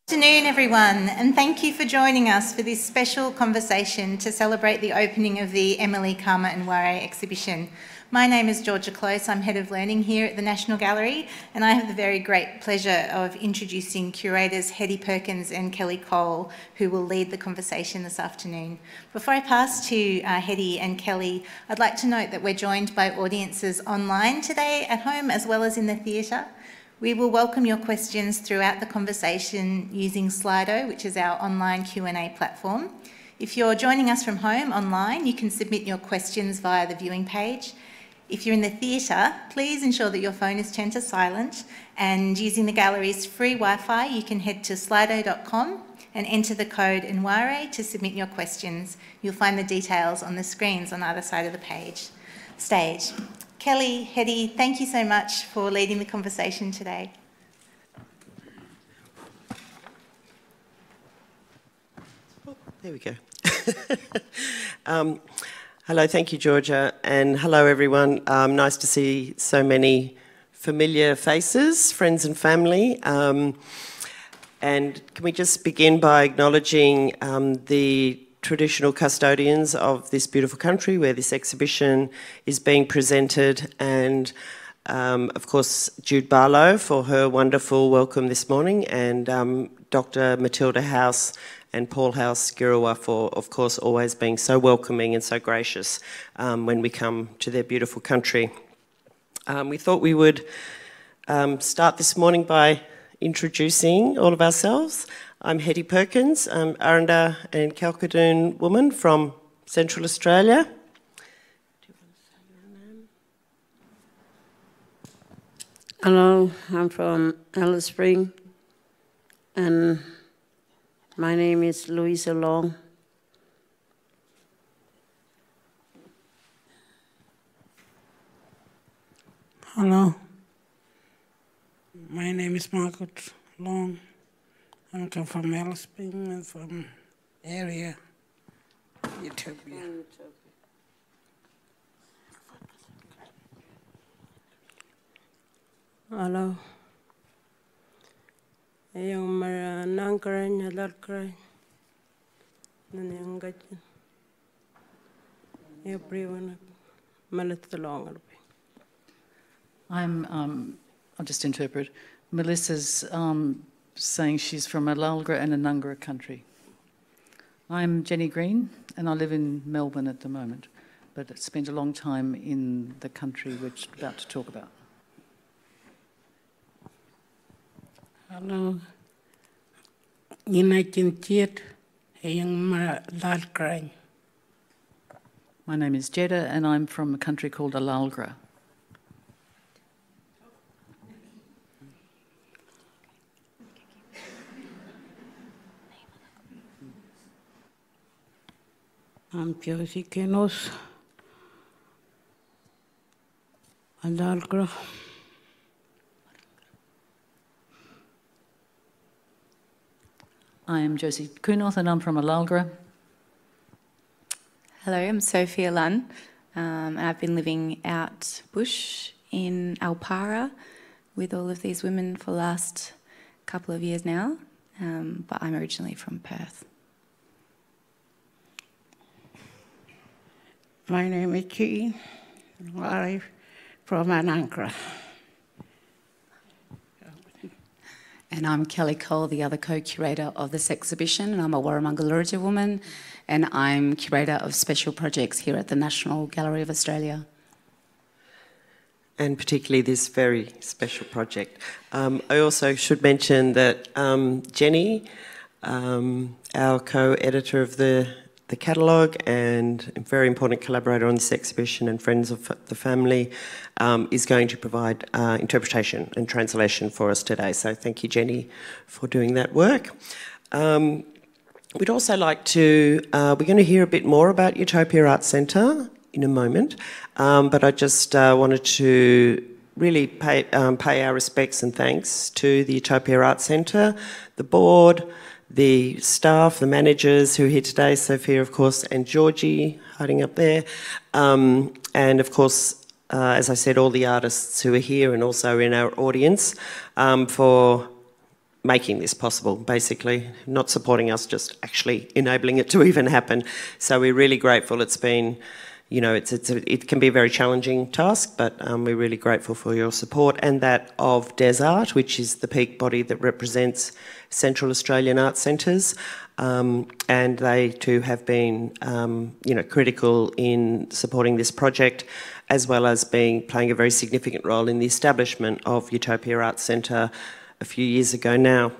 Good afternoon, everyone, and thank you for joining us for this special conversation to celebrate the opening of the Emily Kam Kngwarray exhibition. My name is Georgia Close. I'm Head of Learning here at the National Gallery, and I have the very great pleasure of introducing curators Hetti Perkins and Kelli Cole, who will lead the conversation this afternoon. Before I pass to Hetti and Kelli, I'd like to note that we're joined by audiences online today at home as well as in the theatre. We will welcome your questions throughout the conversation using Slido, which is our online Q&A platform. If you're joining us from home online, you can submit your questions via the viewing page. If you're in the theatre, please ensure that your phone is turned to silent, and using the gallery's free Wi-Fi, you can head to slido.com and enter the code Kngwarray to submit your questions. You'll find the details on the screens on either side of the stage. Kelli, Hetti, thank you so much for leading the conversation today. There we go. Hello, thank you, Georgia, and hello, everyone. Nice to see so many familiar faces, friends and family. And can we just begin by acknowledging the traditional custodians of this beautiful country where this exhibition is being presented, and of course Jude Barlow for her wonderful welcome this morning, and Dr. Matilda House and Paul House Girawa for, of course, always being so welcoming and so gracious when we come to their beautiful country. We thought we would start this morning by introducing all of ourselves. I'm Hetti Perkins. I'm Arrernte and Kalkadoon woman from Central Australia. Hello, I'm from Alice Spring, and my name is Louisa Long. Hello, my name is Margaret Long. I come from Alice Spring and from area, Utopia. Hello. Ayong nangkaran Larkray. Nanyangajan. Everyone malat I'll just interpret. Melissa's saying she's from a Lalgra and a Nungara country. I'm Jenny Green, and I live in Melbourne at the moment, but spent a long time in the country we're about to talk about. Hello. Inachintiet ayang Lalkray. My name is Jeddah, and I'm from a country called Lalgra. I'm Josie Kenos, Lalkra. I am Josie Kunoth, and I'm from Lalgra. Hello, I'm Sophia Lunn, and I've been living out bush in Alpara with all of these women for the last couple of years now, but I'm originally from Perth. My name is Chi. I'm from Anmatyerr. And I'm Kelli Cole, the other co-curator of this exhibition, and I'm a Warumungu and Luritja woman, and I'm curator of special projects here at the National Gallery of Australia. And particularly this very special project. I also should mention that Jenny, our co-editor of the catalogue and a very important collaborator on this exhibition and friends of the family, is going to provide interpretation and translation for us today. So thank you, Jenny, for doing that work. We'd also like to, we're going to hear a bit more about Utopia Art Centre in a moment, but I just wanted to really pay our respects and thanks to the Utopia Art Centre, the board, the staff, the managers who are here today, Sophia, of course, and Georgie, hiding up there. And, of course, as I said, all the artists who are here and also in our audience for making this possible, basically. Not supporting us, just actually enabling it to even happen. So we're really grateful. It's been, you know, it can be a very challenging task, but we're really grateful for your support, and that of Desart, which is the peak body that represents Central Australian art centres. And they too have been, you know, critical in supporting this project, as well as playing a very significant role in the establishment of Utopia Arts Centre a few years ago now.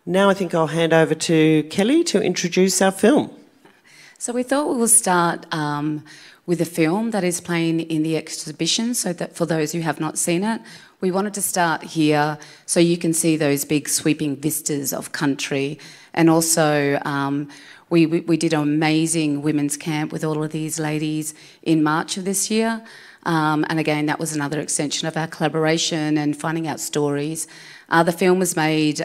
Now I think I'll hand over to Kelli to introduce our film. So we thought we will start with a film that is playing in the exhibition, so that for those who have not seen it, we wanted to start here so you can see those big sweeping vistas of country. And also we did an amazing women's camp with all of these ladies in March of this year. And again, that was another extension of our collaboration and finding out stories. The film was made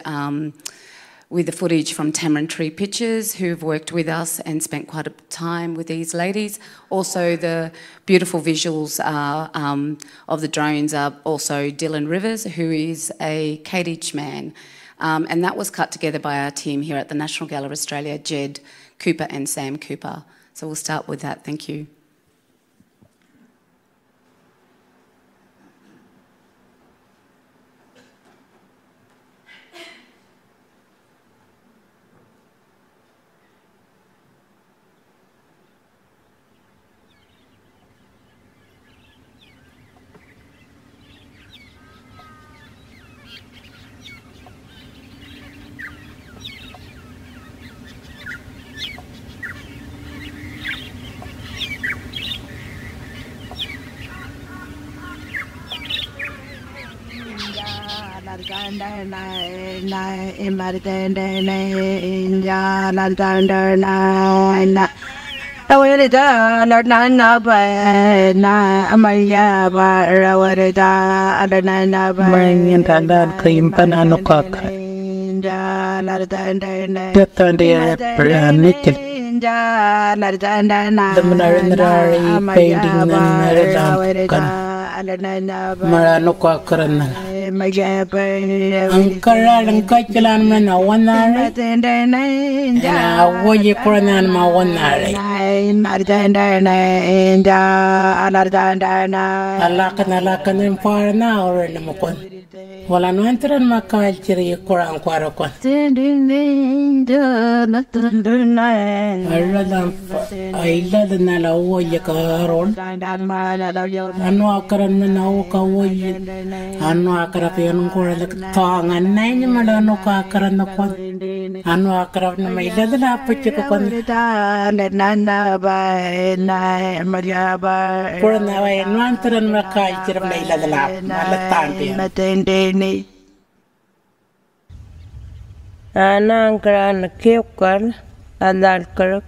with the footage from Tamarind Tree Pictures, who've worked with us and spent quite a time with these ladies. Also, the beautiful visuals of the drones are also Dylan Rivers, who is a Kadich man. And that was cut together by our team here at the National Gallery of Australia, Jed Cooper and Sam Cooper. So we'll start with that. Thank you. Wala no entran makalchiri kurang kwarakon. Aila na la woye karol. Anu akaran na woka woye. Anu akarap yon kuralak tangan na niya malano ka akaran na kon. Anu akarap na may ila na apit ko kon. Kurang na way no entran makalchiri na ila na malatan. Anangkran keokal adalkarak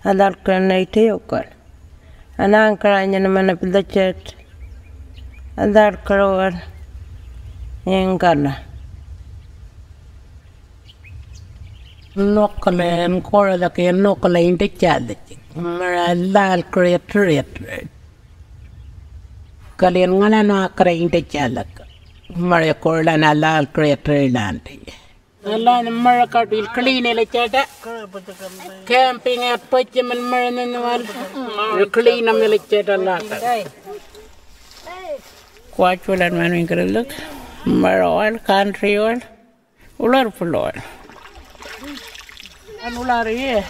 naiteokal. Anangkran yana mana pildachet adalkarawar engkala. Local and Coralak and local in the chat. Maradal Curator-at-Large. Kalingalana crain the chalak. Maria Corlana Lal Curator-at-Large. Alan America will clean a chata. Camping at Pacham and Maranal. Clean a military lata. Quite well and manning look. Maroil, country oil. Ular oil. And Ulari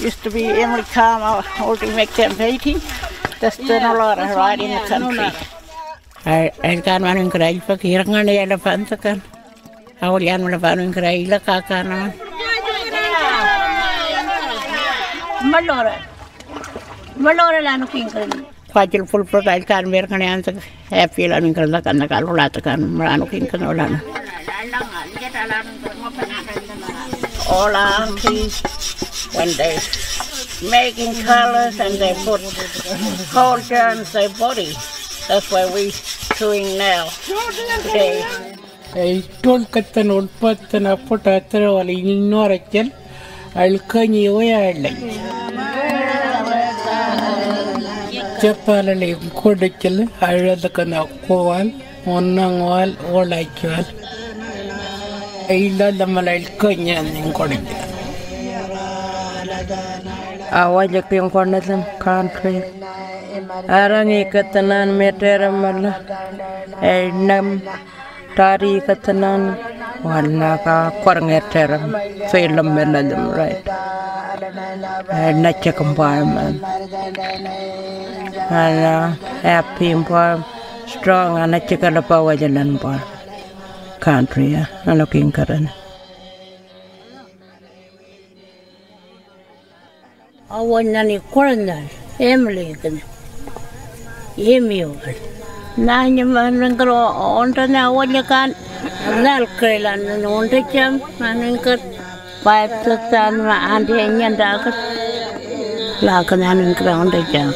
used to be Emily Kam Kngwarray campaigning. That's the lot of right in the country. I can't manage to ride for Kirangan elephants. I will yan Warumungu and Luritja Kakana. Malora Lano King. Quite full for I can't wear an answer. Happy and Kalak and the Kalulatakan, Marano King Canolan. All aunties, when they making colors and they put culture on their body. That's why we're doing now, today. I told Katan old Patan a put a throw in Norachel. I'll can you wear like Japalali Kodachel. I read the Kana Koal, Onangal, or like you. ila la malay kanya ning kodik. Awalya kiyong kornatam country. Arani katanan metera mala. Nam tari katanan. Wala ka korngetera. Film meladam right. Nacha compartment. Ana happy impar strong ana chikala pawajalan par. Country ya. Ano king karan. Awan nani kornal. Emily Kam Kngwarray. Nanya man karo onta na awalya kan. Nal kailan na onta cham maningkat. Pipe satan ma ante nyan dakat. La kanan karo onta cham.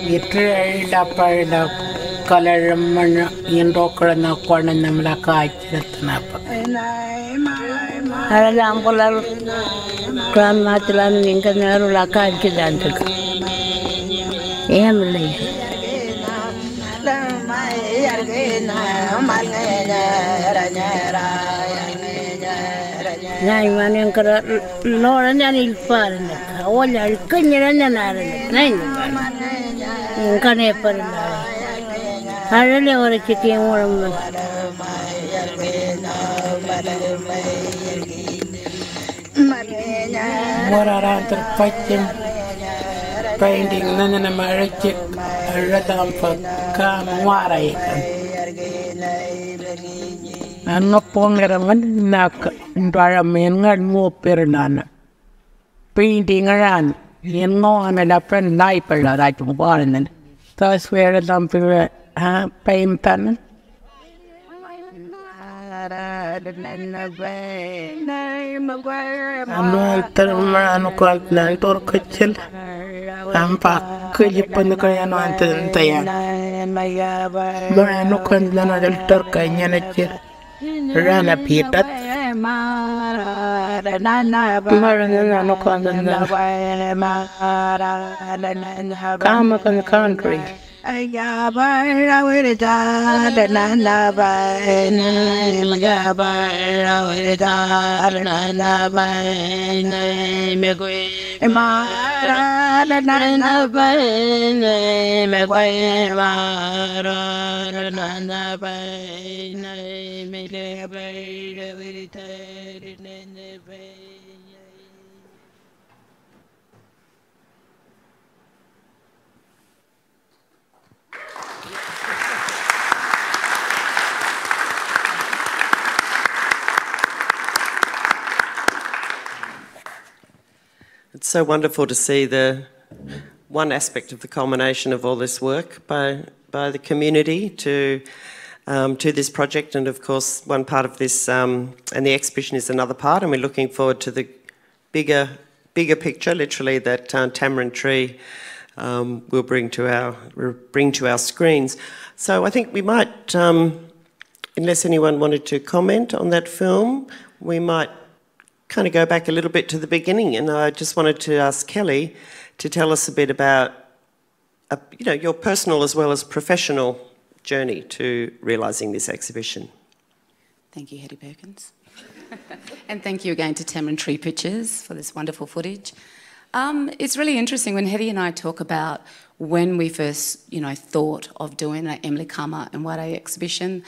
Itre dapar da color man yendokra na korna namla kaj ratnapa. Haralam polar kran matlan ningkanaru la kaj kidantuk. Emily. Nai manen kara lora nyani parna. Awalya kanyara nyanara. Nai. Kane parna. Harale ora chiki moram. Arrernte and painting nana marriage Emily Kam Kngwarray. Ano pongeraman nak environment ngan mo pernana. Painting around yen mo ana dapat nai perla rajung baran. Tas where dampir paintan. Anu terma anu kuat nan tor kecil. Ampak kejipan kaya anu anten tayang. Anu kan dan ada terkanya nakir. Rana pitat. Marana anu kan dan. Kama kan country. Ayabara wirida nana bai ayabara wirida nana bai megwe mara nana bai megwe mara nana bai megwe wirida nana bai. It's so wonderful to see the one aspect of the culmination of all this work by the community to this project, and of course one part of this and the exhibition is another part, and we're looking forward to the bigger picture, literally, that tamarind tree will bring to our screens. So I think we might, unless anyone wanted to comment on that film, we might kind of go back a little bit to the beginning, and I just wanted to ask Kelli to tell us a bit about, your personal as well as professional journey to realising this exhibition. Thank you, Hetti Perkins. And thank you again to Tamarind Tree Pictures for this wonderful footage. It's really interesting when Hetti and I talk about when we first, thought of doing an Emily Kam Kngwarray exhibition.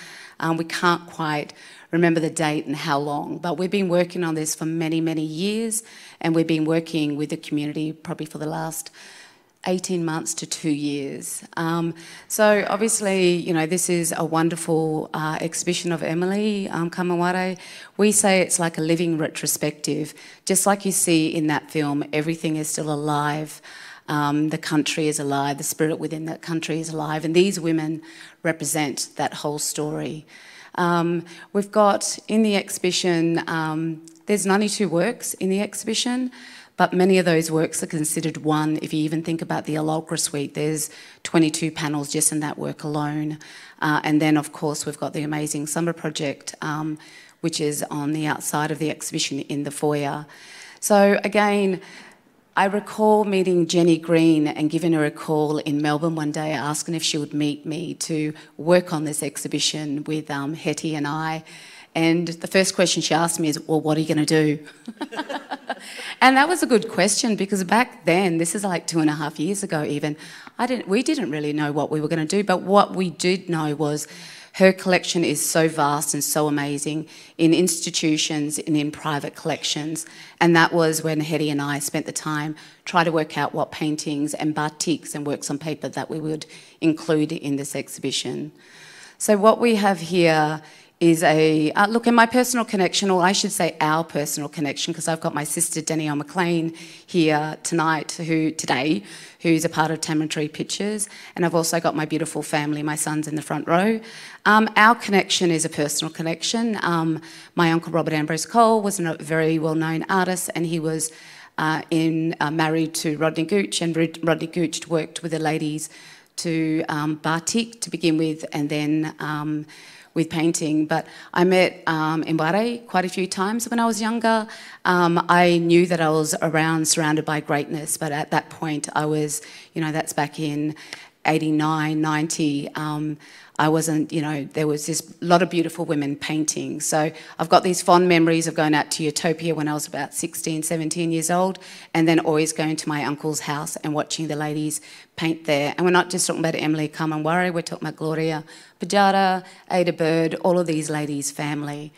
We can't quite remember the date and how long, but we've been working on this for many, many years, and we've been working with the community probably for the last 18 months to 2 years. So obviously, this is a wonderful exhibition of Emily Kam Kngwarray. We say it's like a living retrospective. Just like you see in that film, everything is still alive. The country is alive, the spirit within that country is alive, and these women represent that whole story. We've got in the exhibition, there's 92 works in the exhibition, but many of those works are considered one. If you even think about the Arrernte suite, there's 22 panels just in that work alone. And then, of course, we've got the amazing Summer Project, which is on the outside of the exhibition in the foyer. So again, I recall meeting Jenny Green and giving her a call in Melbourne one day, asking if she would meet me to work on this exhibition with Hetti and I. And the first question she asked me is, well, what are you going to do? And that was a good question, because back then, this is like 2.5 years ago even, we didn't really know what we were going to do, but what we did know was her collection is so vast and so amazing in institutions and in private collections. And that was when Hetti and I spent the time trying to work out what paintings and batiks and works on paper that we would include in this exhibition. So what we have here is a look in my personal connection, or I should say our personal connection, because I've got my sister Danielle McLean here today, who's a part of Tamantree Pictures, and I've also got my beautiful family, my son's in the front row. Our connection is a personal connection. My uncle Robert Ambrose Cole was a very well-known artist, and he was married to Rodney Gooch, and Rodney Gooch worked with the ladies to batik to begin with, and then with painting. But I met Kngwarray quite a few times when I was younger. I knew that I was around, surrounded by greatness, but at that point I was, that's back in 89, 90. I wasn't, there was this lot of beautiful women painting. So I've got these fond memories of going out to Utopia when I was about 16, 17 years old, and then always going to my uncle's house and watching the ladies paint there. And we're not just talking about Emily Kam Kngwarray, we're talking about Gloria Pajara, Ada Bird, all of these ladies' family.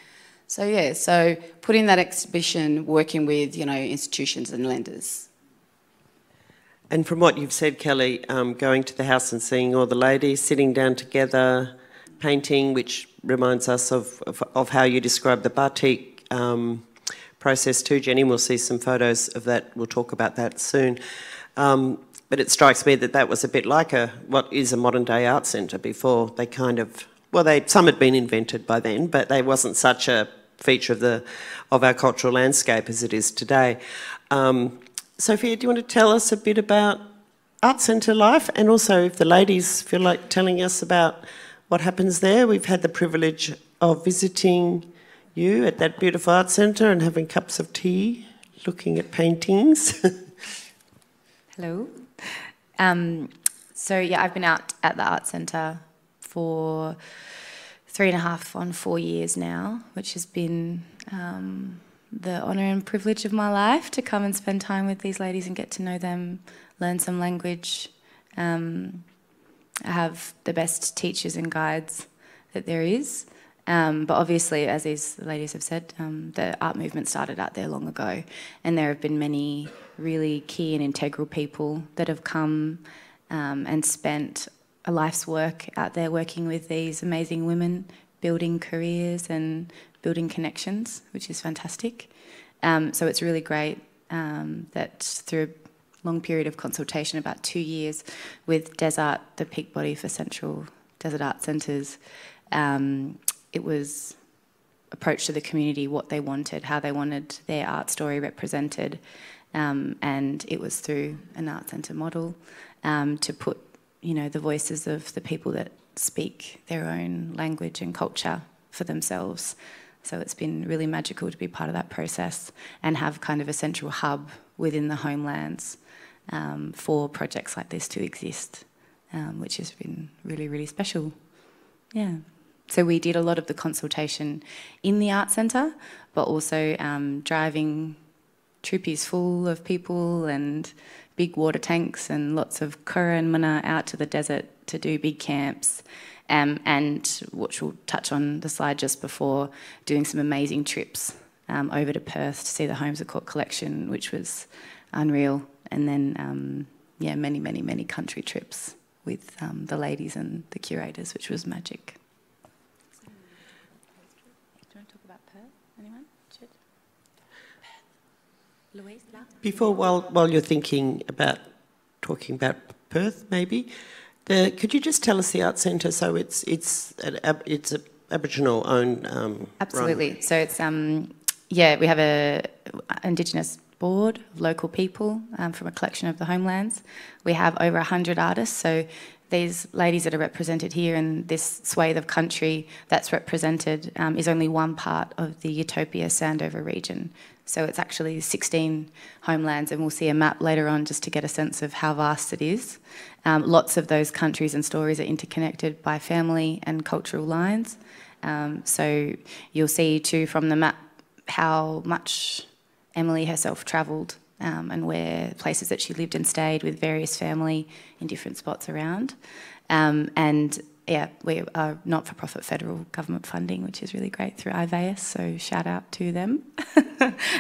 So yeah, so putting that exhibition, working with, institutions and lenders. And from what you've said, Kelly, going to the house and seeing all the ladies sitting down together, painting, which reminds us of how you describe the batik process too, Jenny. We'll see some photos of that. We'll talk about that soon. But it strikes me that was a bit like what is a modern-day art centre before. They kind of, some had been invented by then, but they wasn't such a feature of our cultural landscape as it is today. Sophia, do you want to tell us a bit about Art Centre life, and also if the ladies feel like telling us about what happens there? We've had the privilege of visiting you at that beautiful Art Centre and having cups of tea, looking at paintings. Hello. So yeah, I've been out at the Art Centre for 3.5 on 4 years now, which has been the honour and privilege of my life, to come and spend time with these ladies and get to know them, learn some language. I have the best teachers and guides that there is. But obviously, as these ladies have said, the art movement started out there long ago, and there have been many really key and integral people that have come and spent a life's work out there working with these amazing women, building careers and building connections, which is fantastic. So it's really great that through a long period of consultation, about 2 years, with Desart, the peak body for Central Desert Art Centres, it was approach to the community, what they wanted, how they wanted their art story represented, and it was through an art centre model to put, the voices of the people that speak their own language and culture for themselves. So it's been really magical to be part of that process and have kind of a central hub within the homelands for projects like this to exist, which has been really, really special. Yeah. So we did a lot of the consultation in the art centre, but also driving troopies full of people and big water tanks and lots of kura and mana out to the desert to do big camps, and which we'll touch on the slide just before, doing some amazing trips over to Perth to see the Holmes of Court collection, which was unreal, and then yeah, many, many, many country trips with the ladies and the curators, which was magic. Do you want to talk about Perth? Anyone? Louise? Before, while you're thinking about talking about Perth, maybe, could you just tell us the art centre? So it's an Aboriginal-owned. Absolutely. Run. So it's yeah, we have a Indigenous board of local people from a collection of the homelands. We have over 100 artists. So these ladies that are represented here in this swathe of country that's represented is only one part of the Utopia Sandover region. So it's actually 16 homelands, and we'll see a map later on just to get a sense of how vast it is. Lots of those countries and stories are interconnected by family and cultural lines. So you'll see too from the map how much Emily herself travelled and where places that she lived and stayed with various family in different spots around. And yeah, we are not-for-profit federal government funding, which is really great through IVAS, so shout out to them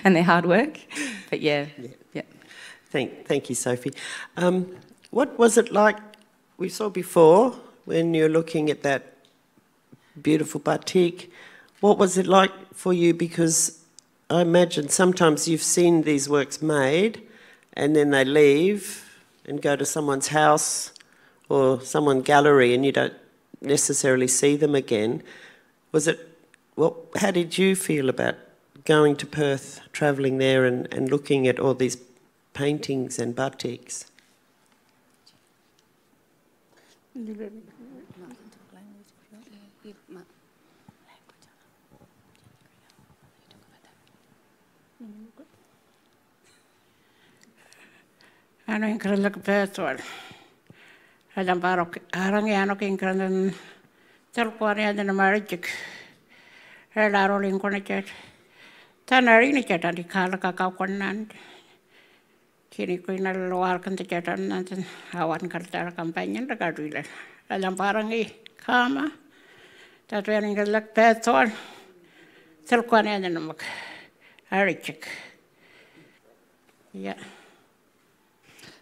and their hard work. But yeah. Thank you, Sophie. What was it like, we saw before, when you're looking at that beautiful batik, what was it like for you? Because I imagine sometimes you've seen these works made and then they leave and go to someone's house or someone's gallery and you don't necessarily see them again. How did you feel about going to Perth, travelling there and looking at all these paintings and batiks? Ano yung karalak Perthwal. Alam barok arang ano king karan telkuan ya na marriage. Laro ling ko na chat. Tanari ni chat di kala kakakuan kini ko na luar kan catan nanti awan kartar kampanye na kaduilan. Alam parang kama. Tatu yang karalak Perthwal. Telkuan ya na mak. Marriage. Yeah.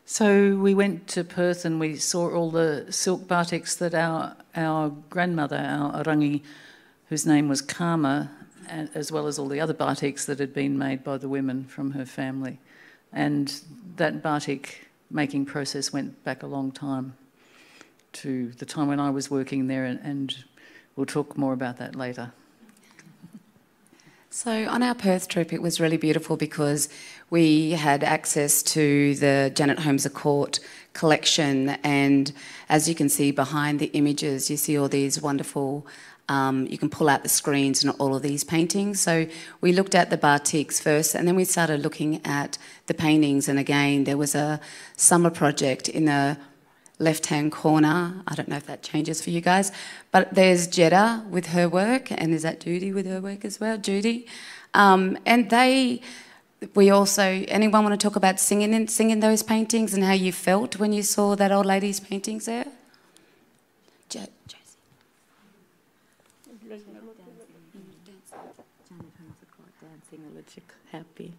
So we went to Perth and we saw all the silk batiks that our grandmother, our Arangi, whose name was Karma, as well as all the other batiks that had been made by the women from her family. And that batik making process went back a long time to the time when I was working there, and we'll talk more about that later. So on our Perth trip, it was really beautiful because we had access to the Janet Holmes à Court collection, and as you can see behind the images, you see all these wonderful, you can pull out the screens and all of these paintings. So we looked at the batiks first, and then we started looking at the paintings, and again, there was a summer project in the left-hand corner. I don't know if that changes for you guys, but there's Jeddah with her work, and is that Judy with her work as well? Judy. And we also, anyone want to talk about singing those paintings and how you felt when you saw that old lady's paintings there? Josie. Dancing a little happy.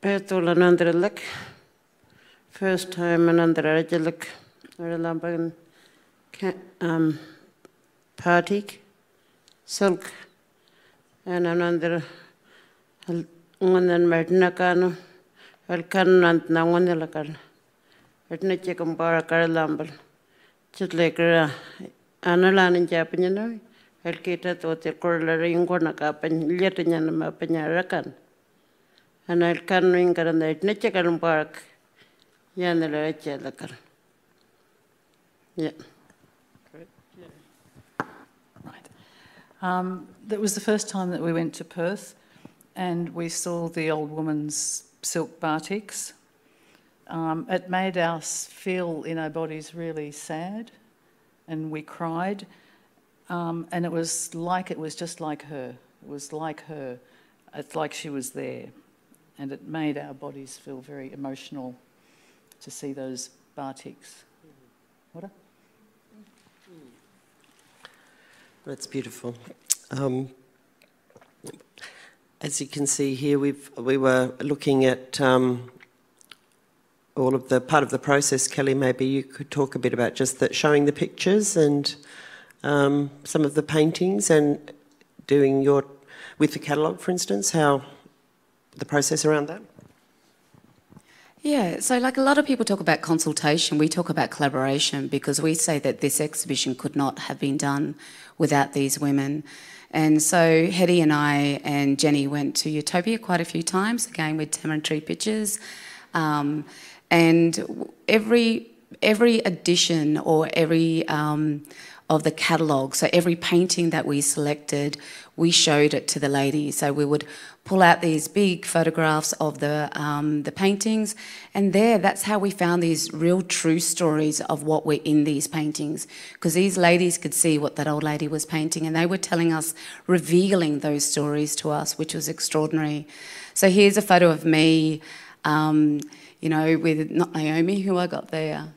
Perthwal anandrelak. First time anandrelak. Aralamban batik, silk, and anandr ungan martinakano, alkanant nangonelakal. Etna chekumbara karalambal. Chitlekra analan in Japanese. El kita to te korla ringo na kapan lietnya nama penyarakan. Ana el kanu ingkaran da etna chekarum park. Ya na la chelakar. Yeah. Right. That was the first time that we went to Perth, and we saw the old woman's silk batiks. It made us feel in our bodies really sad, and we cried. And it was just like her. It was like her. It's like she was there. And it made our bodies feel very emotional to see those batiks. What? That's beautiful. As you can see here, we were looking at all of the part of the process. Kelly, maybe you could talk a bit about just that, showing the pictures and some of the paintings and doing with the catalogue, for instance, how the process around that? Yeah, so like a lot of people talk about consultation, we talk about collaboration because we say that this exhibition could not have been done without these women. And so Hetti and I and Jenny went to Utopia quite a few times, again with temporary pictures. And every edition or every of the catalogue, so every painting that we selected, we showed it to the ladies. So we would pull out these big photographs of the paintings, and that's how we found these real true stories of what were in these paintings, because these ladies could see what that old lady was painting, and they were telling us, revealing those stories to us, which was extraordinary. So here's a photo of me, you know, with not Naomi, who I got there,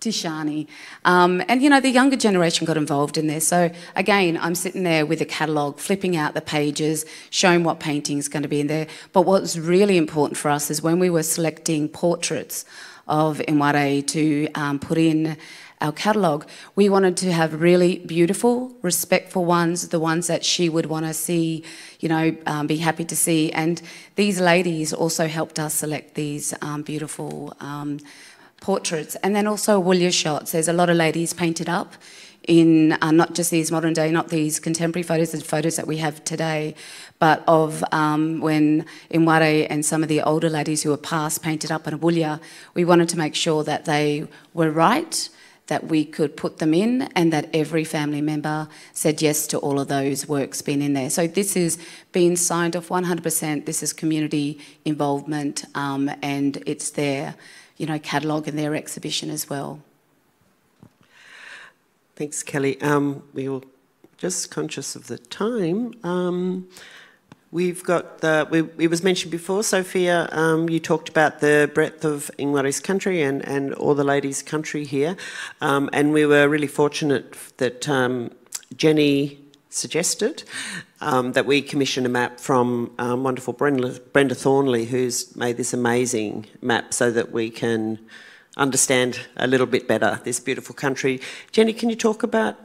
Tishani. And, you know, the younger generation got involved in this. So, again, I'm sitting there with a catalogue, flipping out the pages, showing what painting's going to be in there. But what's really important for us is when we were selecting portraits of Kngwarray to put in our catalogue, we wanted to have really beautiful, respectful ones, the ones that she would want to see, you know, be happy to see. And these ladies also helped us select these beautiful portraits, and then also Woolya shots. There's a lot of ladies painted up in not just these modern day, not these contemporary photos, the photos that we have today, but of when Kngwarray and some of the older ladies who were past painted up in a Woolya. We wanted to make sure that they were right, that we could put them in, and that every family member said yes to all of those works being in there. So this is being signed off 100%. This is community involvement, and it's their, you know, catalogue and their exhibition as well. Thanks, Kelly. We were just conscious of the time. We've got it was mentioned before, Sophia, you talked about the breadth of Kngwarray's country and all the ladies' country here. And we were really fortunate that Jenny suggested that we commission a map from wonderful Brenda Thornley, who's made this amazing map so that we can understand a little bit better this beautiful country. Jenny, can you talk about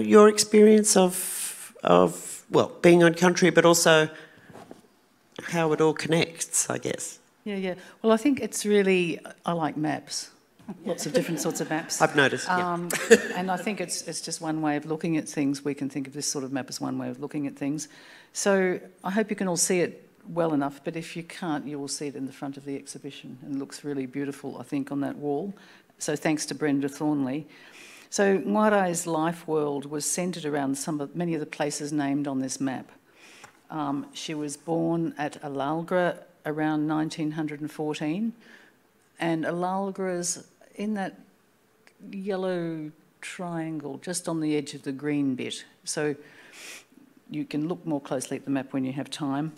your experience of well, being on country, but also how it all connects, I guess? Yeah. Well, I think it's really, I like maps. Lots of different sorts of maps. I've noticed, yeah. And I think it's just one way of looking at things. We can think of this sort of map as one way of looking at things. So I hope you can all see it well enough, but if you can't, you will see it in the front of the exhibition, and it looks really beautiful, I think, on that wall. So thanks to Brenda Thornley. So Kngwarray's life world was centred around many of the places named on this map. She was born at Arrernte around 1914, and Arrernte's in that yellow triangle just on the edge of the green bit. So you can look more closely at the map when you have time.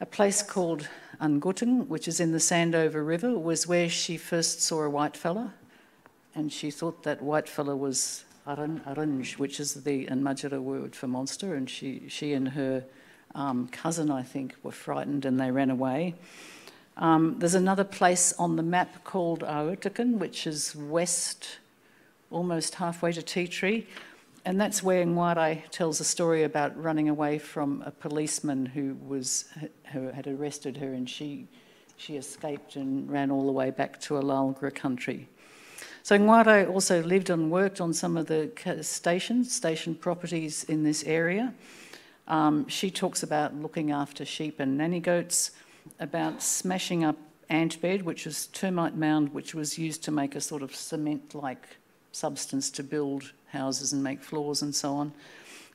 A place called Anmatyerr, which is in the Sandover River, was where she first saw a white fella, and she thought that white fella was Arrernte, which is the Anmatyerr word for monster, and she and her cousin, I think, were frightened and they ran away. There's another place on the map called Arrernte, which is west, almost halfway to Tea Tree, and that's where Kngwarray tells a story about running away from a policeman who had arrested her, and she escaped and ran all the way back to Arrernte country. So Kngwarray also lived and worked on some of the station properties in this area. She talks about looking after sheep and nanny goats, about smashing up ant bed, which was termite mound, which was used to make a sort of cement-like substance to build houses and make floors and so on.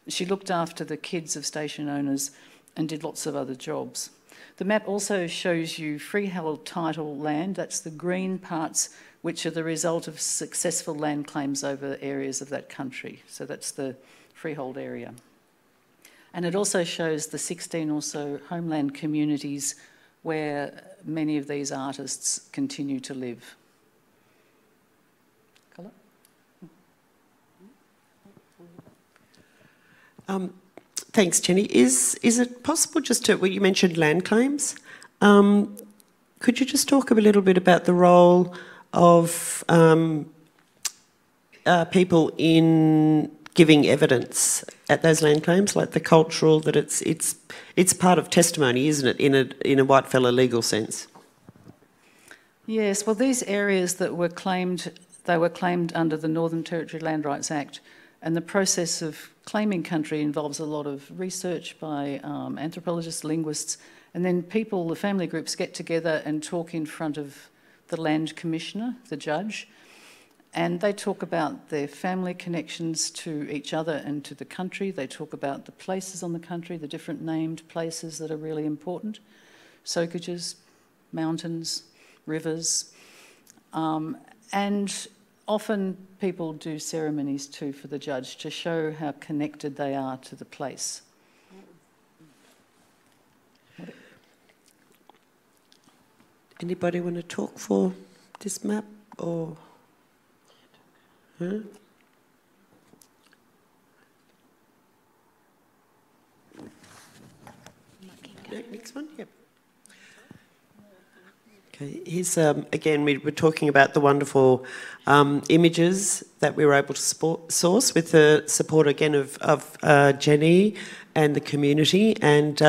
She looked after the kids of station owners and did lots of other jobs. The map also shows you freehold title land. That's the green parts, which are the result of successful land claims over areas of that country. So that's the freehold area. And it also shows the 16 or so homeland communities where many of these artists continue to live. Colour? Thanks, Jenny. Is it possible just to, well, you mentioned land claims. Could you just talk a little bit about the role of people in giving evidence at those land claims, like the cultural, that it's part of testimony, isn't it, in a white fella legal sense? Yes, well, these areas that were claimed, they were claimed under the Northern Territory Land Rights Act, and the process of claiming country involves a lot of research by anthropologists, linguists, and then people, the family groups, get together and talk in front of the land commissioner, the judge, and they talk about their family connections to each other and to the country. They talk about the places on the country, the different named places that are really important, soakages, mountains, rivers, and often people do ceremonies too for the judge to show how connected they are to the place. Anybody want to talk for this map or? Huh? Next one, yep. Okay, here's, again, we were talking about the wonderful images that we were able to source with the support, again, of Jenny and the community, and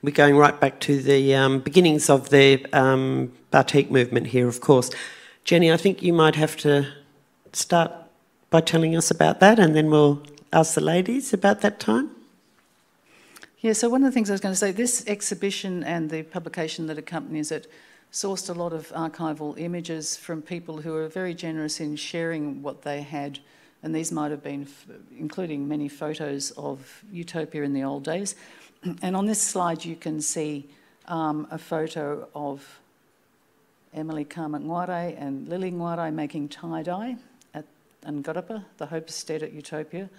we're going right back to the beginnings of the batik movement here, of course. Jenny, I think you might have to start by telling us about that, and then we'll ask the ladies about that time. Yeah, so one of the things I was going to say, this exhibition and the publication that accompanies it sourced a lot of archival images from people who were very generous in sharing what they had, and these might have been including many photos of Utopia in the old days. And on this slide you can see a photo of Emily Kam Kngwarray and Lily Kngwarray making tie-dye at Anmatyerr, the homestead at Utopia.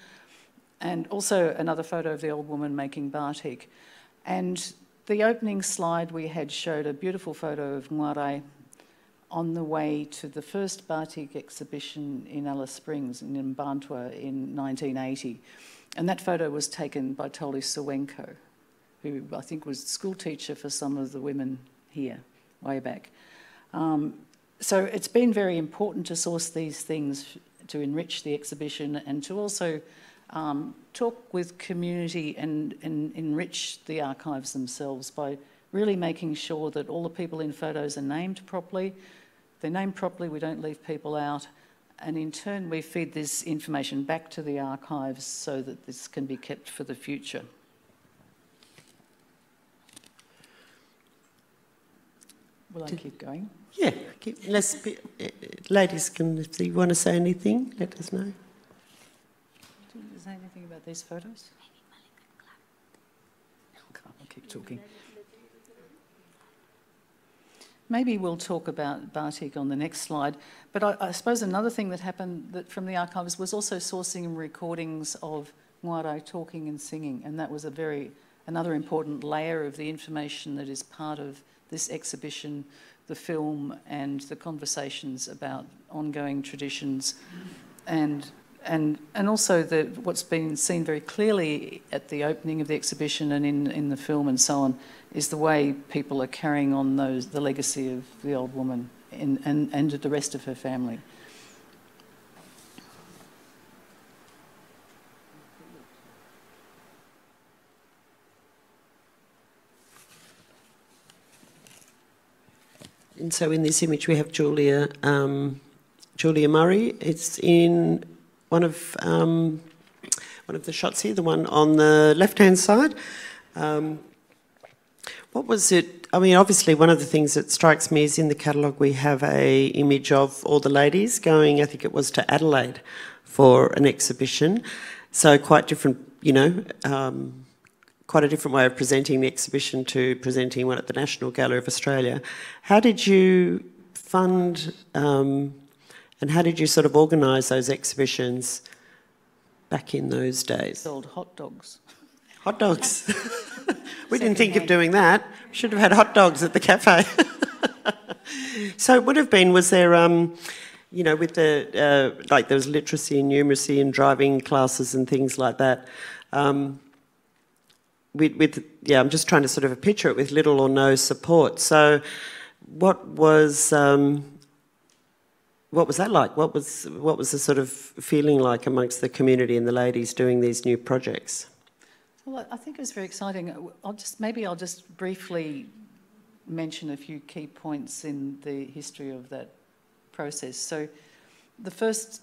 And also another photo of the old woman making batik. And the opening slide we had showed a beautiful photo of Kngwarray on the way to the first batik exhibition in Alice Springs in Anmatyerr in 1980. And that photo was taken by Toli Sawenko, who I think was school teacher for some of the women here way back. So it's been very important to source these things to enrich the exhibition and to also talk with community and enrich the archives themselves by really making sure that all the people in photos are named properly. They're named properly, we don't leave people out, and in turn we feed this information back to the archives so that this can be kept for the future. Will I keep going? Yeah, ladies, if you want to say anything, let us know. Do you want to say anything about these photos? I'll keep talking. Maybe we'll talk about batik on the next slide, but I suppose another thing that happened from the archives was also sourcing recordings of Kngwarray talking and singing, and that was another important layer of the information that is part of this exhibition, the film and the conversations about ongoing traditions, and also what's been seen very clearly at the opening of the exhibition and in the film and so on is the way people are carrying on the legacy of the old woman and the rest of her family. And so in this image we have Julia Murray. It's in one of the shots here, the one on the left-hand side. What was it? I mean, obviously one of the things that strikes me is in the catalogue we have an image of all the ladies going, I think it was to Adelaide for an exhibition. So quite different, you know, quite a different way of presenting the exhibition to presenting one at the National Gallery of Australia. How did you fund and how did you sort of organise those exhibitions back in those days? Sold hot dogs. Hot dogs. We didn't think of doing that. We should have had hot dogs at the cafe. So it would have been, was there, you know, with the, like there was literacy and numeracy and driving classes and things like that. Yeah, I'm just trying to sort of picture it with little or no support. So what was that like? What was the sort of feeling like amongst the community and the ladies doing these new projects? Well, I think it was very exciting. I'll just briefly mention a few key points in the history of that process. So the first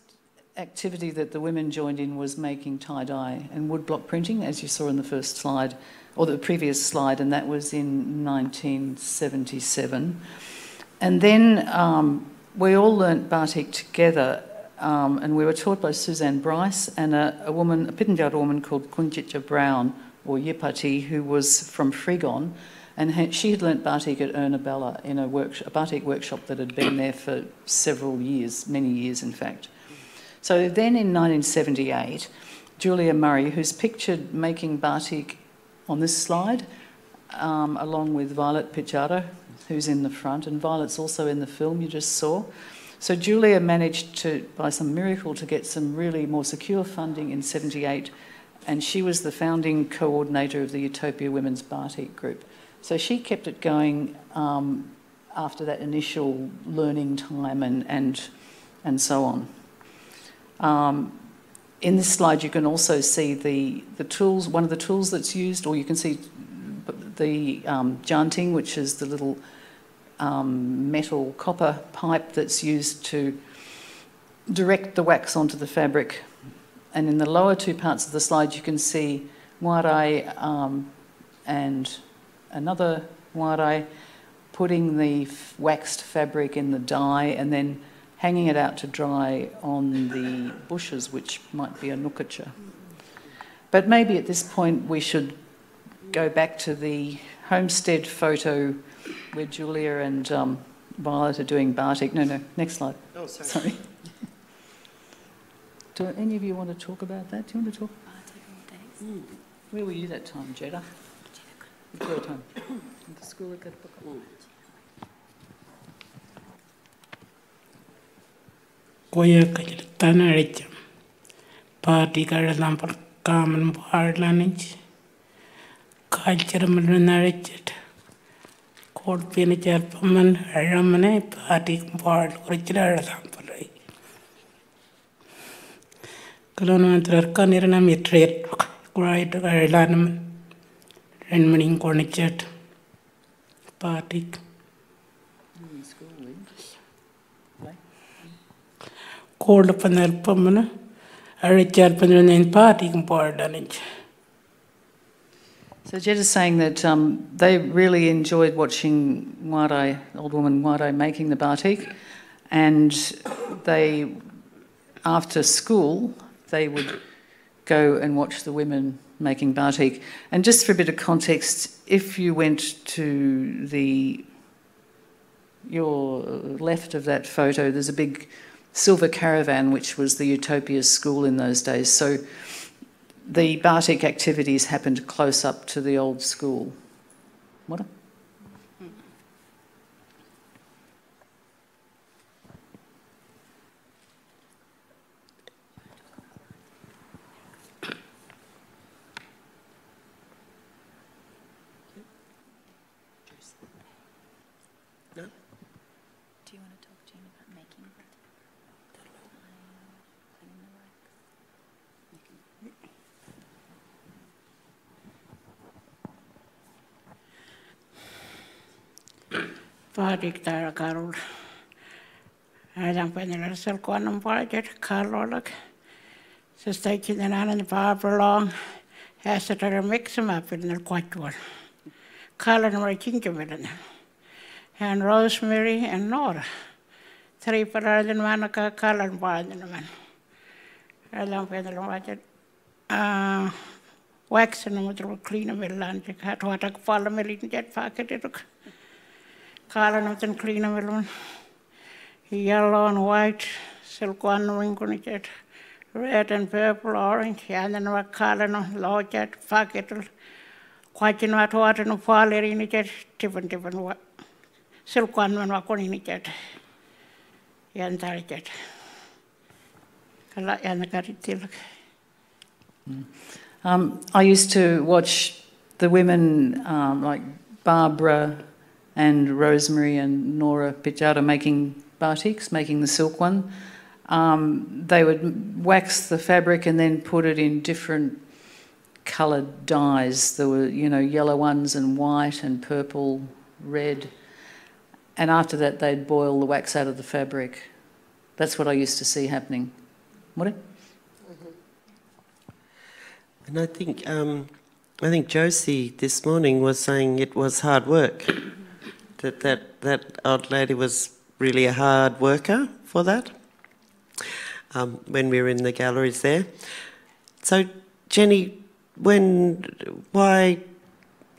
activity that the women joined in was making tie-dye and woodblock printing, as you saw in the first slide, or the previous slide, and that was in 1977. And then we all learnt batik together, and we were taught by Suzanne Bryce and a Pitjantjatjara woman called Kunjitja Brown, or Yipati, who was from Frigon, and she had learnt batik at Ernabella in a batik workshop that had been there for several years, many years in fact. So then in 1978, Julia Murray, who's pictured making batik on this slide, along with Violet Pitjara, who's in the front, and Violet's also in the film you just saw. So Julia managed to, by some miracle, to get some really more secure funding in 78, and she was the founding coordinator of the Utopia Women's Batik group. So she kept it going after that initial learning time and so on. In this slide you can also see the tools, one of the tools that's used, or you can see the janting, which is the little metal copper pipe that's used to direct the wax onto the fabric. And in the lower two parts of the slide you can see Kngwarray and another Kngwarray putting the waxed fabric in the dye and then hanging it out to dry on the bushes, which might be a nukacha. But maybe at this point we should go back to the homestead photo where Julia and Violet are doing batik. No, next slide. Oh, sorry. Sorry. Do any of you want to talk about that? Do you want to talk? Where were you that time, Jeddah? Good time. The school at Koya kajitana recha. Party karalam par kaman parlanich. Culture manarichet. Court pinacher paman ramane party part original sampalai. Kalonantra kanirana mitret. Cried Ireland. Renmaning cornichet. Party. Called upon their permanent, a Richard Penryn party compared on it. So Jed is saying that they really enjoyed watching Kngwarray, old woman Kngwarray, making the batik, and they, after school, they would go and watch the women making batik. And just for a bit of context, if you went to your left of that photo, there's a big silver caravan, which was the Utopia school in those days. So the batik activities happened close up to the old school. What? Padik tara karul. Adam penel sel kwanum pajet karolak. So stake in an and Barbara long. Has it a mix them up in the quatwal. Colin were kinkabillen. And Rosemary and Nora. 3 per than Manaka, Colin Barden man. Adam penel pajet. Wax and a clean a mill lunch. Had what a parliament jet packet. Color nothing clean of yellow and white, silk one wing red and purple, orange, and then what color no low jet, packet, quite in what water no fall in it, different what silk one in it jet. Yan jet. And the I used to watch the women like Barbara and Rosemary and Nora Pitjara making batiks, making the silk one. They would wax the fabric and then put it in different coloured dyes. There were, yellow ones and white and purple, red, and after that they'd boil the wax out of the fabric. That's what I used to see happening. What? And I think Josie this morning was saying it was hard work. That old lady was really a hard worker for that. When we were in the galleries there. So, Jenny, why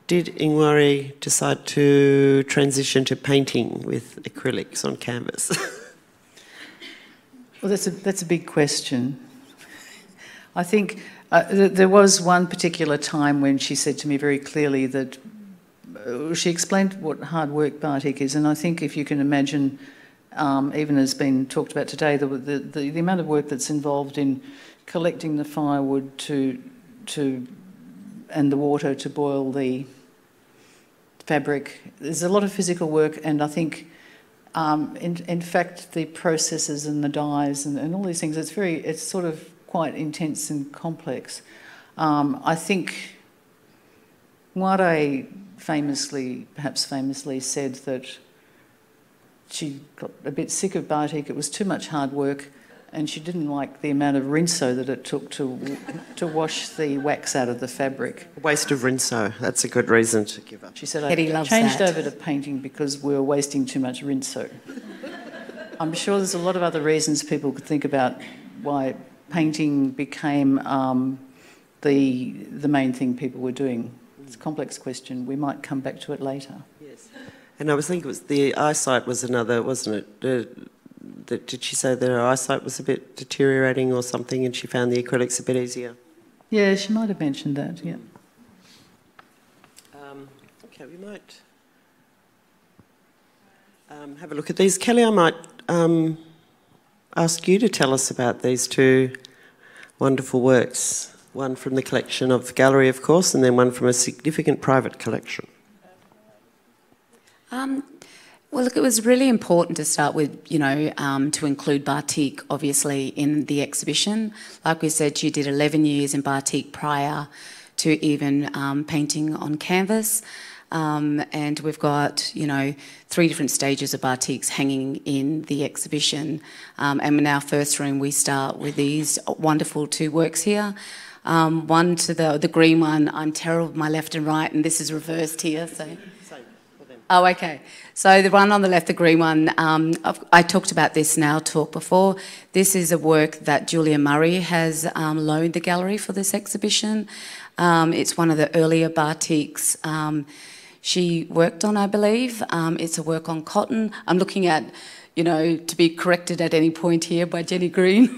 did Kngwarray decide to transition to painting with acrylics on canvas? Well, that's a big question. I think there was one particular time when she said to me very clearly that she explained what hard work batik is, and I think if you can imagine, even as been talked about today, the amount of work that's involved in collecting the firewood and the water to boil the fabric. There's a lot of physical work, and I think, in fact, the processes and the dyes and all these things, it's sort of quite intense and complex. I think Kngwarray perhaps famously said that she got a bit sick of batik. It was too much hard work, and she didn't like the amount of rinso that it took to wash the wax out of the fabric. Waste of rinso. That's a good reason to give up. She said, I changed over to painting because we were wasting too much rinso. I'm sure there's a lot of other reasons people could think about why painting became the main thing people were doing. It's a complex question. We might come back to it later. Yes. And I was thinking the eyesight was another, wasn't it? Did she say that her eyesight was a bit deteriorating or something, and she found the acrylics a bit easier? Yeah, she might have mentioned that, yeah. Okay, we might have a look at these. Kelly, I might ask you to tell us about these two wonderful works. One from the collection of the gallery, of course, and then one from a significant private collection. Well, look, it was really important to start with, to include batik, obviously, in the exhibition. Like we said, she did 11 years in batik prior to even painting on canvas. And we've got, 3 different stages of batiks hanging in the exhibition. And in our first room, we start with these wonderful 2 works here. One to the green one, I'm terrible with my left and right, and this is reversed here, so... Oh, okay. So the one on the left, the green one, I talked about this in our talk before. This is a work that Julia Murray has loaned the gallery for this exhibition. It's one of the earlier batiks she worked on, I believe. It's a work on cotton. I'm looking at, to be corrected at any point here by Jenny Green.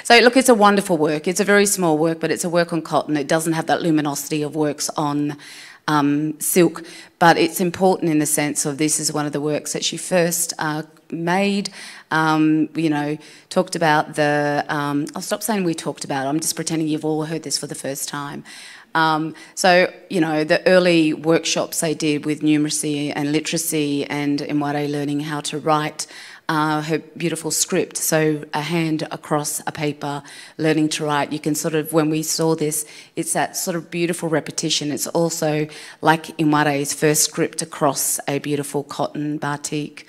So look, it's a wonderful work. It's a very small work, but it's a work on cotton. It doesn't have that luminosity of works on silk, but it's important in the sense of this is one of the works that she first made. Talked about the... I'll stop saying we talked about it. I'm just pretending you've all heard this for the first time. The early workshops they did with numeracy and literacy and Kngwarray learning how to write her beautiful script, so a hand across a paper, learning to write. You can sort of, when we saw this, it's that sort of beautiful repetition. It's also like Kngwarray's first script across a beautiful cotton batik.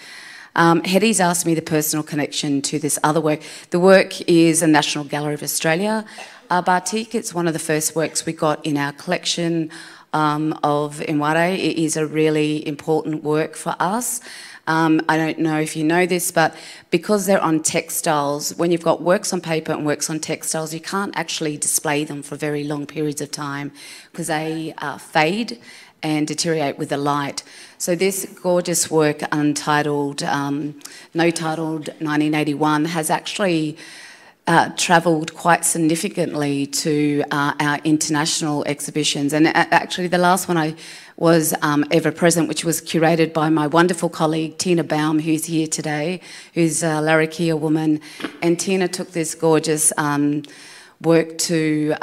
Hetty's asked me the personal connection to this other work. The work is a National Gallery of Australia batik. It's one of the first works we got in our collection of Kngwarray. It is a really important work for us. I don't know if you know this, but because they're on textiles, when you've got works on paper and works on textiles, you can't actually display them for very long periods of time because they fade and deteriorate with the light. So this gorgeous work, untitled, no-titled 1981, has actually travelled quite significantly to our international exhibitions. And actually the last one I was ever present, which was curated by my wonderful colleague Tina Baum, who's here today, who's a Larrakia woman. And Tina took this gorgeous work to,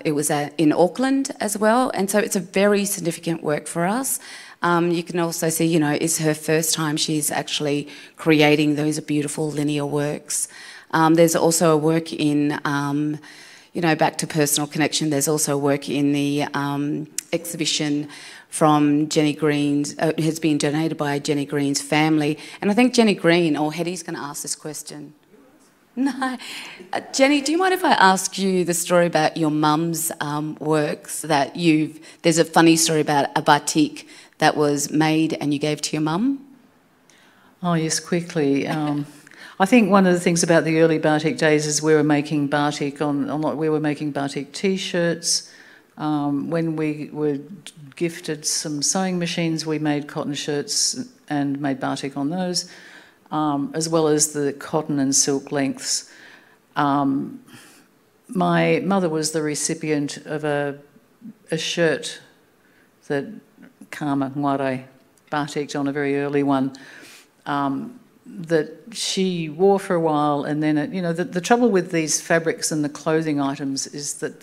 it was in Auckland as well. And so it's a very significant work for us. You can also see, it's her first time she's actually creating those beautiful linear works. There's also a work in, back to personal connection, there's also a work in the exhibition from Jenny Green's, has been donated by Jenny Green's family. And I think Jenny Green, or Hetty's going to ask this question. No. Jenny, do you mind if I ask you the story about your mum's works that there's a funny story about a batik that was made and you gave to your mum? Oh, yes, quickly. I think one of the things about the early batik days is we were making batik we were making batik T-shirts. When we were gifted some sewing machines, we made cotton shirts and made batik on those. As well as the cotton and silk lengths. My mother was the recipient of a shirt that Kam Kngwarray batiked on, a very early one, that she wore for a while, and then the trouble with these fabrics and the clothing items is that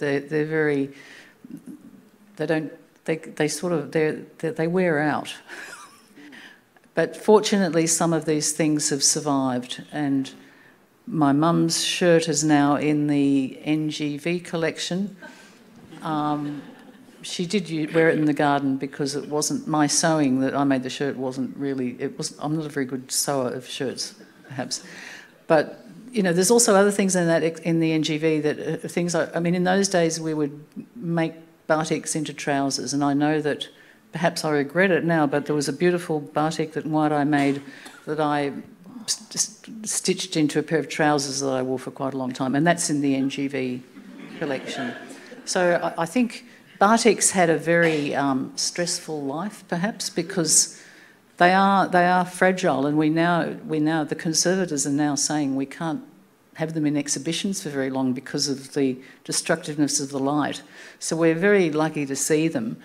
they wear out. But fortunately, some of these things have survived, and my mum's shirt is now in the NGV collection. She did wear it in the garden because it wasn't my sewing that I made the shirt. I'm not a very good sewer of shirts, perhaps. But there's also other things in the NGV that things like, in those days we would make batiks into trousers, and I know that. Perhaps I regret it now, but there was a beautiful batik that Kngwarray made that I stitched into a pair of trousers that I wore for quite a long time, and that's in the NGV collection. So I think batiks had a very stressful life, perhaps, because they are fragile, and we now the conservators are now saying we can't have them in exhibitions for very long because of the destructiveness of the light. So we're very lucky to see them.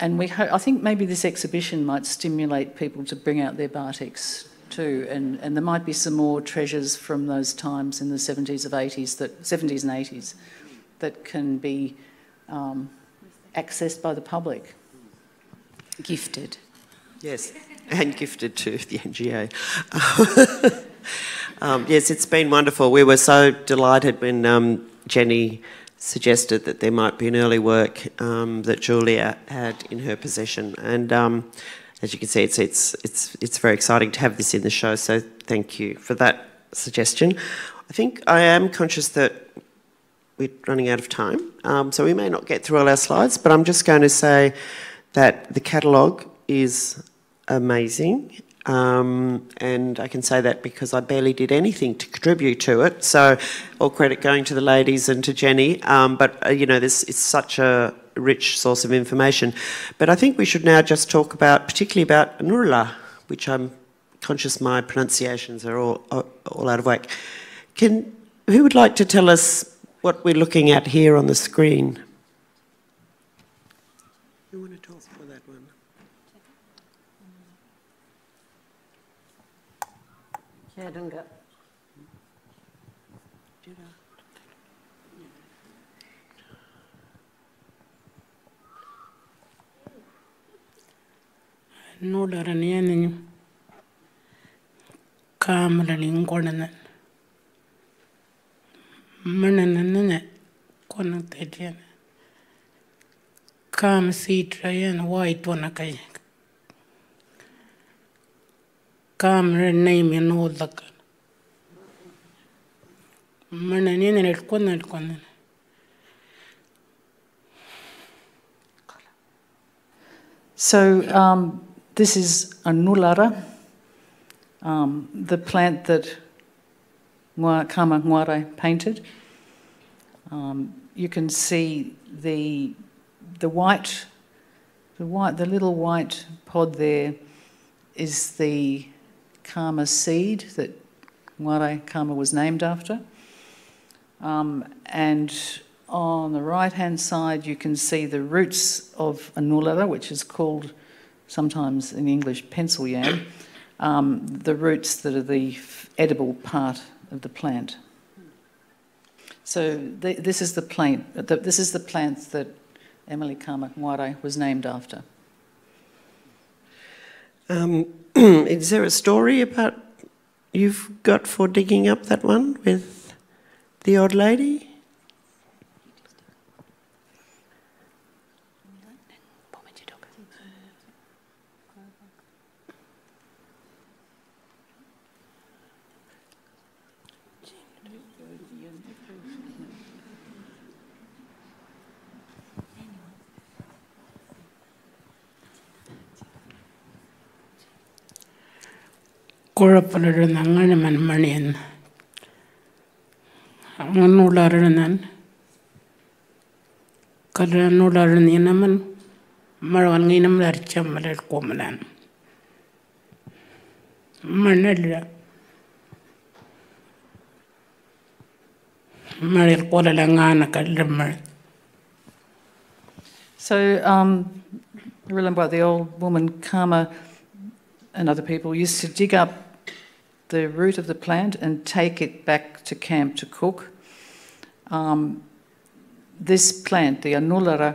And I think maybe this exhibition might stimulate people to bring out their batiks too, and there might be some more treasures from those times in the 70s and 80s that can be accessed by the public. Gifted. Yes, and gifted to the NGA. Yes, it's been wonderful. We were so delighted when Jenny suggested that there might be an early work that Julia had in her possession, and as you can see, it's very exciting to have this in the show. So thank you for that suggestion. I think I am conscious that we're running out of time, so we may not get through all our slides. But I'm just going to say that the catalogue is amazing. And I can say that because I barely did anything to contribute to it, so all credit going to the ladies and to Jenny, but it's such a rich source of information. But I think we should now just talk particularly about Nurla, which I'm conscious my pronunciations are all out of whack. Who would like to tell us what we're looking at here on the screen? Who want to talk for that one? No darani Kam Kngwarray mananana kona tedian Kam Trayan white one kai Kam name and all the mananina it kona. So this is a nulara, the plant that Kam Kngwarray painted. You can see the little white pod there is the Kama seed that Kngwarray Kama was named after. And on the right-hand side, you can see the roots of a nulara, which is called sometimes in English pencil yam, the roots that are the edible part of the plant. So this is the plant. This is the plant that Emily Kam Kngwarray was named after. Is there a story about you've got for digging up that one with the old lady? Korapalaran man manian. Anularanan. Karanularan inaman. Marwanginam larcham maler komanan. Manella. Maril Kolalangana Kalamar. So, remember the old woman Karma and other people used to dig up the root of the plant and take it back to camp to cook. This plant, the Anulara,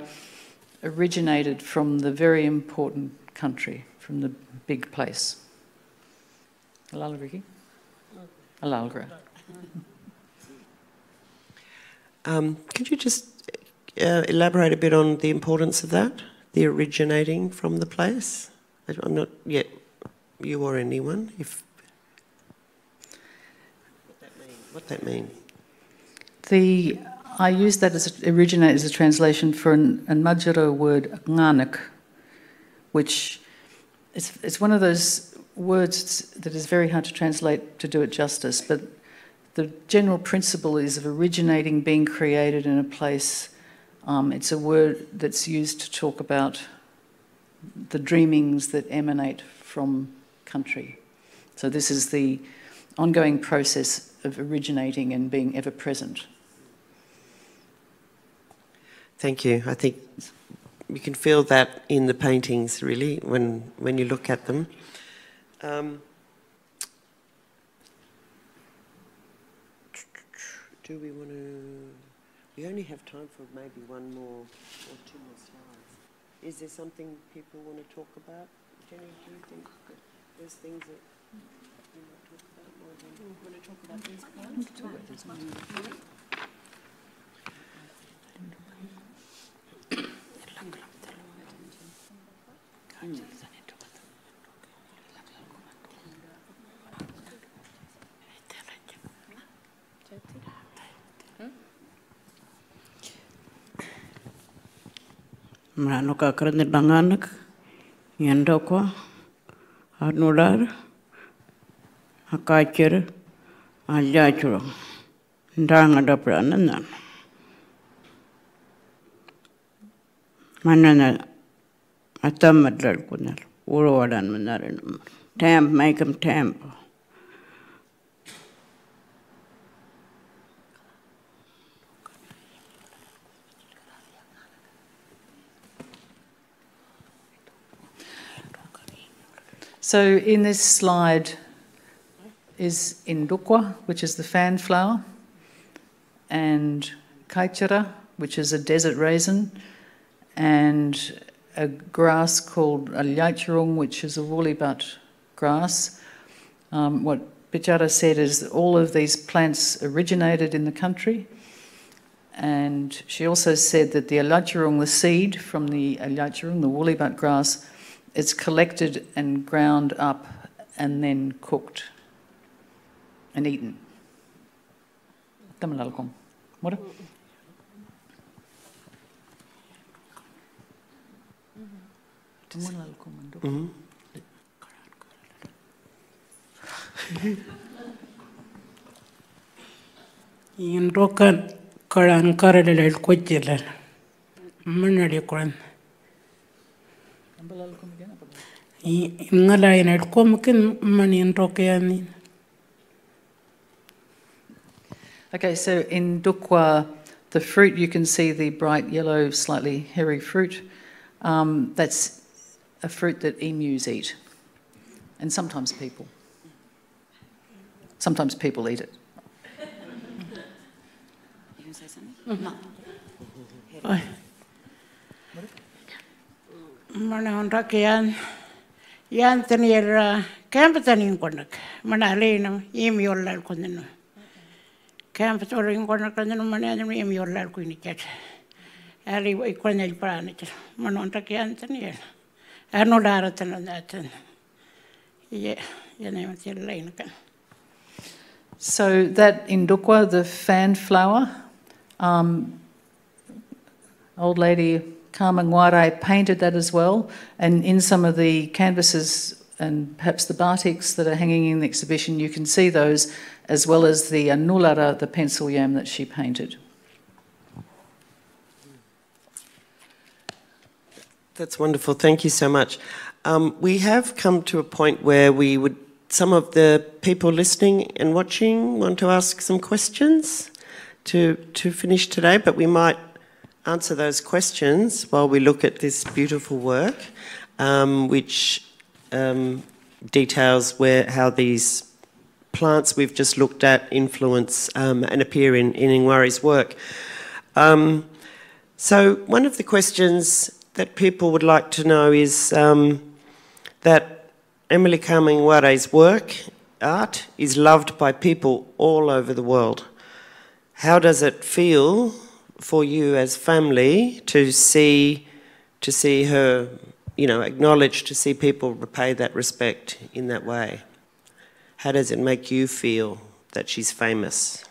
originated from the very important country, from the big place. Alala, Ricky? Alalgra. Could you just elaborate a bit on the importance of that, the originating from the place? I'm not yet, you or anyone, if... What that mean? I use that as originate as a translation for an Anmatyerr word, nganak, which it's one of those words that is very hard to translate to do it justice, but the general principle is of originating, being created in a place. It's a word that's used to talk about the dreamings that emanate from country. So this is the ongoing process of originating and being ever present. Thank you. I think you can feel that in the paintings, really, when you look at them. Do we want to... We only have time for maybe one more or two more slides. Is there something people want to talk about? Jenny, do you think that there's things that you want to talk about more than you want to talk about these plants? Mrano kakran danganak, yandokwa, anular, akachir, aljachuro, ndanga pranan. Manana atamadal kunal, urowadan manarin. Tamp, make them tamp. So in this slide is Indukwa, which is the fan flower, and Kaitira, which is a desert raisin, and a grass called a Lyachirung, which is a woolly butt grass. What Bichara said is that all of these plants originated in the country, and she also said that the Lyachirung, the seed from the Lyachirung, the woolly butt grass, it's collected and ground up and then cooked and eaten. What? In Rokan, Karan Karadel Quajilar. Manadiquan. In Nalayan at Comkin, money in Rokan. Okay, so in Dukwa, the fruit, you can see the bright yellow, slightly hairy fruit. That's a fruit that emus eat, and sometimes people. Sometimes people eat it. You can say something? No. Mana yan tenir campetanin konak manalina imiollal konno campetorin konak konno manadam imiollal kuiniket ali ikonel pranit manon takian tenir anodara tenatan ye yanemat lainakan. So that in Dukwa, the fan flower, old lady Kam Kngwarray painted that as well, and in some of the canvases and perhaps the batiks that are hanging in the exhibition, you can see those, as well as the nulara, the pencil yam that she painted. That's wonderful. Thank you so much. We have come to a point where some of the people listening and watching want to ask some questions to finish today, but we might answer those questions while we look at this beautiful work, which details how these plants we've just looked at influence and appear in Kngwarray's work. So one of the questions that people would like to know is that Emily Kam Kngwarray's art is loved by people all over the world. How does it feel for you as family to see her, acknowledged, to see people repay that respect in that way? How does it make you feel that she's famous?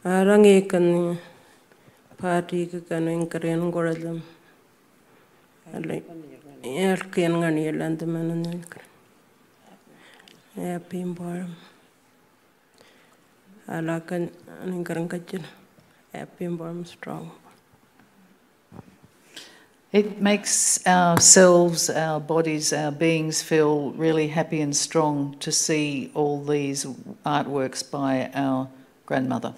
Arrernte kan party kan ingkaren goradam. Alai erken ngani land manan ya pimbar. Alakan ingkaren kacil ya pimbar strong. It makes ourselves, our bodies, our beings feel really happy and strong to see all these artworks by our grandmother.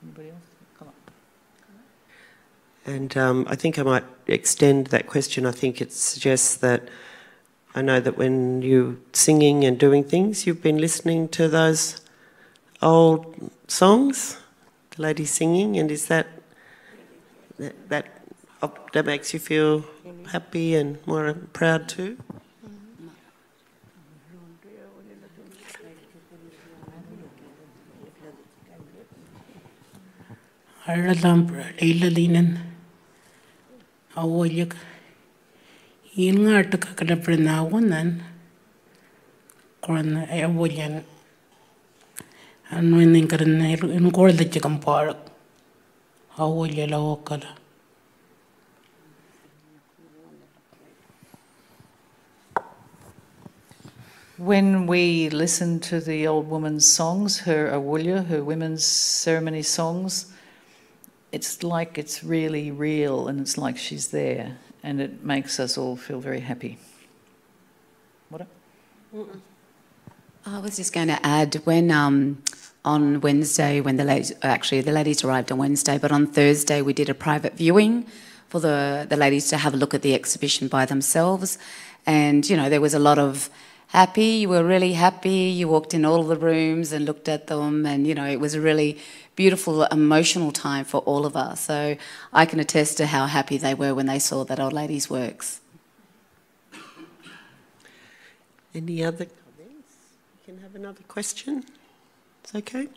Anybody else? Come on. And I think I might extend that question. I think it suggests that I know that when you're singing and doing things, you've been listening to those old songs, the lady singing, and is that makes you feel happy and more proud too? Ilalinan awoyak yingarta kakalapranawanan korna awoyan anwinin karna in korda chikam park awoya lawakala. When we listen to the old woman's songs, her awulya, her women's ceremony songs, it's like it's really real and it's like she's there, and it makes us all feel very happy. What? I was just going to add, when on Wednesday, when the ladies arrived on Wednesday, but on Thursday we did a private viewing for the ladies to have a look at the exhibition by themselves, and there was a lot of happy. You were really happy. You walked in all the rooms and looked at them, and it was a really beautiful, emotional time for all of us. So I can attest to how happy they were when they saw that old lady's works. Any other comments? You can have another question. It's okay.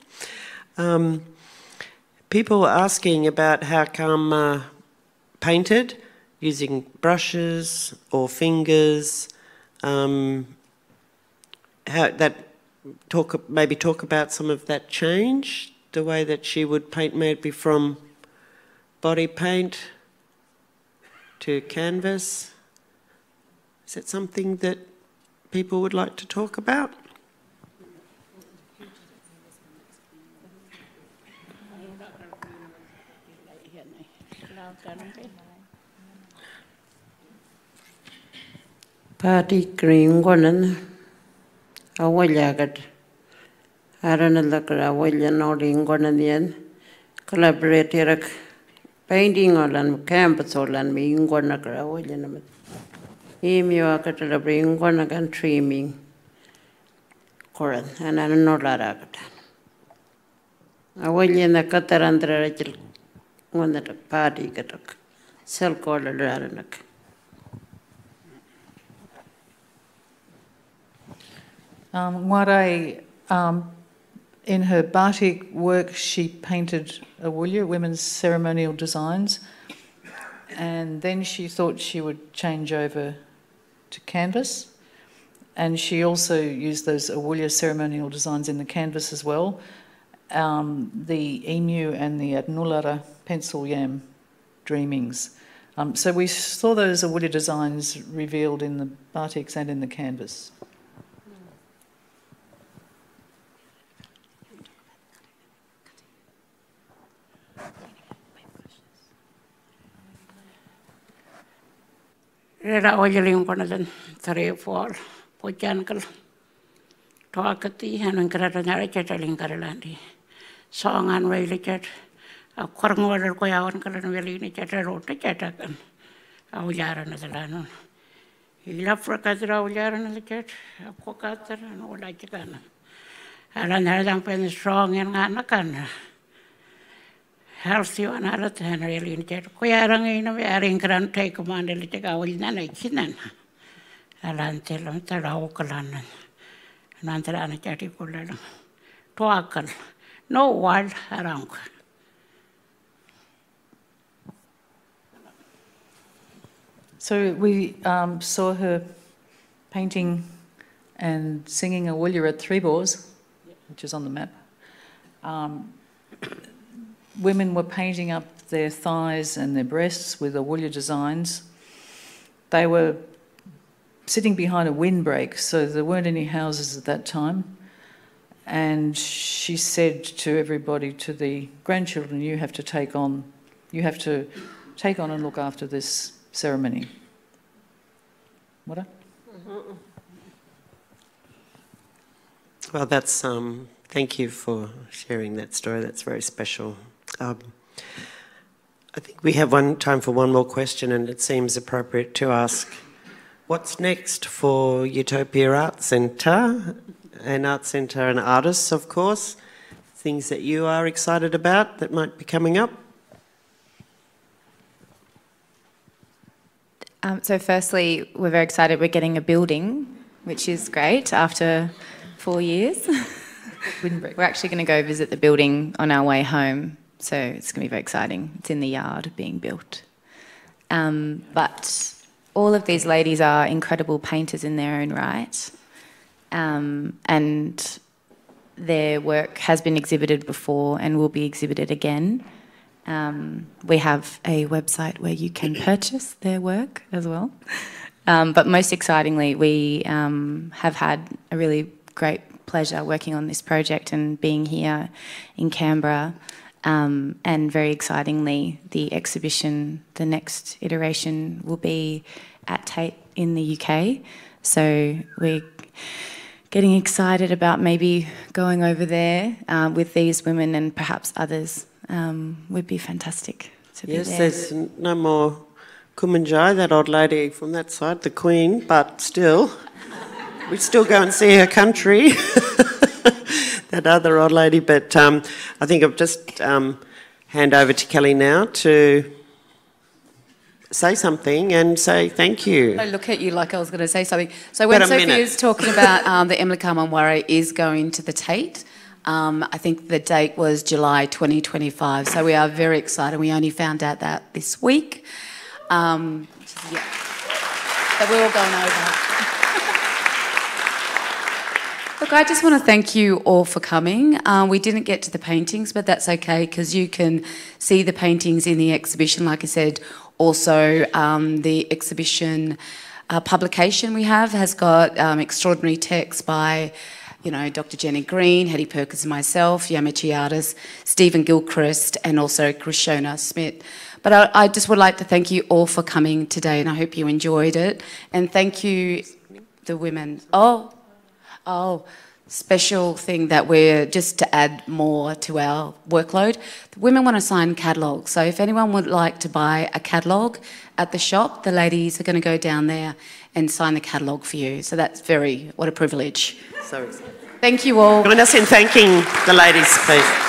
People were asking about how come painted using brushes or fingers. Maybe talk about some of that change, the way that she would paint, maybe from body paint to canvas. Is that something that people would like to talk about? Party green one. Awalyagat Arrernte awalya nodding gonadian collaborator painting on campus or land me in Gonaka awalyan. Emiwaka bring Gonagan trimming Coran and I don't know that. Awalyan the Catarandra one that a party got a cell called Arrernte. Kngwarray In her batik work, she painted awulya, women's ceremonial designs, and then she thought she would change over to canvas, and she also used those awulya ceremonial designs in the canvas as well. The emu and the Adnulara pencil yam dreamings. So we saw those awulya designs revealed in the batiks and in the canvas. Rera oiling one of them, 3 or 4, Pojankel, Talkati, and Curator-at-Large, Carolandi. Song and Wailichet, a Cornwall, Koyan, Calanvelini, Chatter, Chatakan, Aujaran as a Lano. He left for Catar as a church, a Cocater, and all like Chicana. Alan had been strong and Anakan. Healthy and other than really in jet. Queering in a very grand take command a little go in an Chinan. Alan tell them the Raukalan and under an Chaticular. Toakal, no wild around. So we saw her painting and singing awulya at Three Boars, which is on the map. Women were painting up their thighs and their breasts with awulya designs. They were sitting behind a windbreak, so there weren't any houses at that time. And she said to everybody, to the grandchildren, you have to take on and look after this ceremony. What? Well, that's thank you for sharing that story. That's very special. I think we have time for one more question, and it seems appropriate to ask, what's next for Utopia Art Centre and artists, of course? Things that you are excited about that might be coming up? So firstly, we're very excited we're getting a building, which is great after 4 years. We're actually going to go visit the building on our way home, so it's going to be very exciting. It's in the yard being built. But all of these ladies are incredible painters in their own right, and their work has been exhibited before and will be exhibited again. We have a website where you can purchase their work as well. But most excitingly, we have had a really great pleasure working on this project and being here in Canberra. And very excitingly, the exhibition, the next iteration, will be at Tate in the UK. So we're getting excited about maybe going over there with these women and perhaps others. Would be fantastic to be there. Yes, there's no more Kumanjai, that old lady from that side, the Queen, but still, we'd still go and see her country, that other old lady. But I think I'll just hand over to Kelli now to say something and say thank you. I look at you like I was going to say something. So when Sophia's talking about the Emily Kam Kngwarray is going to the Tate, I think the date was July 2025, so we are very excited. We only found out that this week. Yeah. So we're all going over. Look, I just want to thank you all for coming. We didn't get to the paintings, but that's okay because you can see the paintings in the exhibition. Like I said, also the exhibition publication we have has got extraordinary text by Dr. Jenny Green, Hetti Perkins and myself, the Anmatyerr artist, Stephen Gilchrist, and also Krishona Smith. But I just would like to thank you all for coming today, and I hope you enjoyed it. And thank you, the women. Special thing that we're, just to add more to our workload, the women want to sign catalogues. So if anyone would like to buy a catalogue at the shop, the ladies are going to go down there and sign the catalogue for you. So that's what a privilege. So, thank you all. join us in thanking the ladies, please.